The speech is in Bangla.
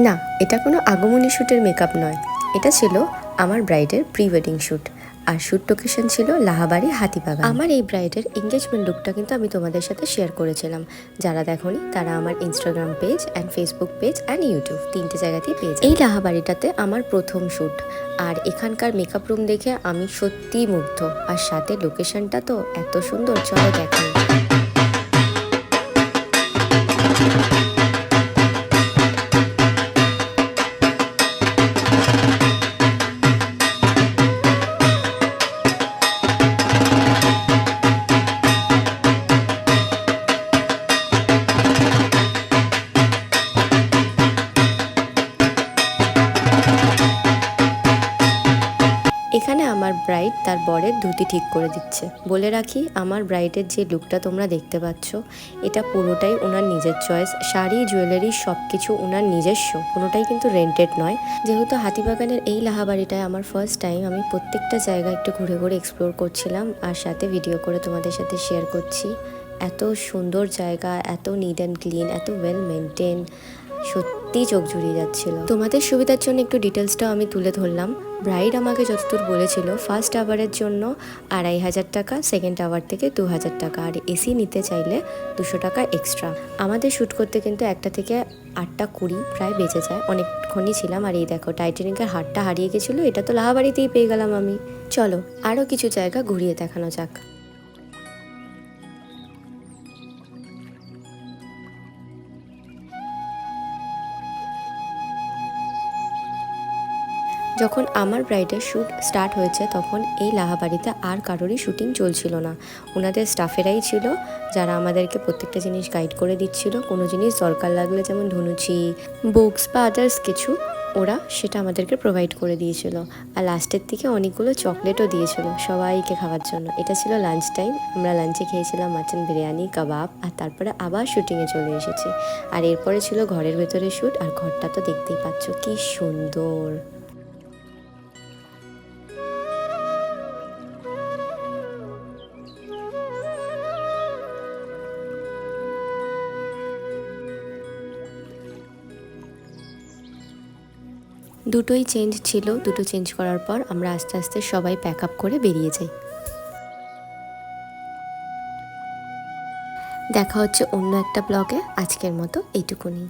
না, এটা কোনো আগমনী শ্যুটের মেকআপ নয়, এটা ছিল আমার ব্রাইডের প্রি ওয়েডিং শ্যুট। আর শ্যুট লোকেশন ছিল লাহাবাড়ি হাতিবাগান। আমার এই ব্রাইডের এঙ্গেজমেন্ট লুকটা কিন্তু আমি তোমাদের সাথে শেয়ার করেছিলাম। যারা দেখোনি তারা আমার Instagram page and Facebook page and YouTube তিনটে জায়গাতেই পেজ। এই লাহাবাড়িটাতে আমার প্রথম শ্যুট, আর এখানকার মেকআপ রুম দেখে আমি সত্যিই মুগ্ধ। আর সাথে লোকেশনটা তো এত সুন্দর, চলো দেখাই। এখানে আমার ব্রাইড তার বরের ধুতি ঠিক করে দিচ্ছে। বলে রাখি, আমার ব্রাইডের যে লুকটা তোমরা দেখতে পাচ্ছ, এটা পুরোটাই ওনার নিজের চয়েস। শাড়ি, জুয়েলারি সব কিছু ওনার নিজস্ব, কোনোটাই কিন্তু রেন্টেড নয়। যেহেতু হাতিবাগানের এই লাহাবাড়িটায় আমার ফার্স্ট টাইম, আমি প্রত্যেকটা জায়গা একটু ঘুরে ঘুরে এক্সপ্লোর করছিলাম আর সাথে ভিডিও করে তোমাদের সাথে শেয়ার করছি। এত সুন্দর জায়গা, এত নিট অ্যান্ড ক্লিন, এত ওয়েল মেনটেন, সত্যি চোখ জুড়িয়ে যাচ্ছিল। তোমাদের সুবিধার জন্য একটু ডিটেলসটাও আমি তুলে ধরলাম। ব্রাইড আমাকে যতদূর বলেছিল, ফার্স্ট আওয়ারের জন্য 2500 টাকা, সেকেন্ড আওয়ার থেকে 2000 টাকা, আর এসি নিতে চাইলে 200 টাকা এক্সট্রা। আমাদের শ্যুট করতে কিন্তু 1টা থেকে 8টা 20 প্রায় বেঁচে যায়, অনেকক্ষণই ছিলাম। আর এই দেখো, টাইটানিকের হারটা হারিয়ে গেছিলো, এটা তো লাহাবাড়িতেই পেয়ে গেলাম আমি। চলো আরও কিছু জায়গা ঘুরিয়ে দেখানো যাক। যখন আমার ব্রাইডের শ্যুট স্টার্ট হয়েছে, তখন এই লাহাবাড়িতে আর কারোরই শ্যুটিং চলছিল না। ওনাদের স্টাফেরাই ছিল যারা আমাদেরকে প্রত্যেকটা জিনিস গাইড করে দিচ্ছিল। কোনো জিনিস দরকার লাগলে, যেমন ধনুচি, বুকস বা আদার্স কিছু, ওরা সেটা আমাদেরকে প্রোভাইড করে দিয়েছিল। আর লাস্টের দিকে অনেকগুলো চকলেটও দিয়েছিল সবাইকে খাওয়ার জন্য। এটা ছিল লাঞ্চ টাইম, আমরা লাঞ্চে খেয়েছিলাম মাটন বিরিয়ানি, কাবাব, আর তারপরে আবার শ্যুটিংয়ে চলে এসেছি। আর এরপরে ছিল ঘরের ভেতরে শ্যুট, আর ঘরটা তো দেখতেই পাচ্ছ কি সুন্দর। দুটোই চেঞ্জ ছিল, দুটো চেঞ্জ করার পর আমরা আস্তে আস্তে সবাই প্যাক আপ করে বেরিয়ে যাই। দেখা হচ্ছে অন্য একটা ব্লগে, আজকের মতো এইটুকুনি।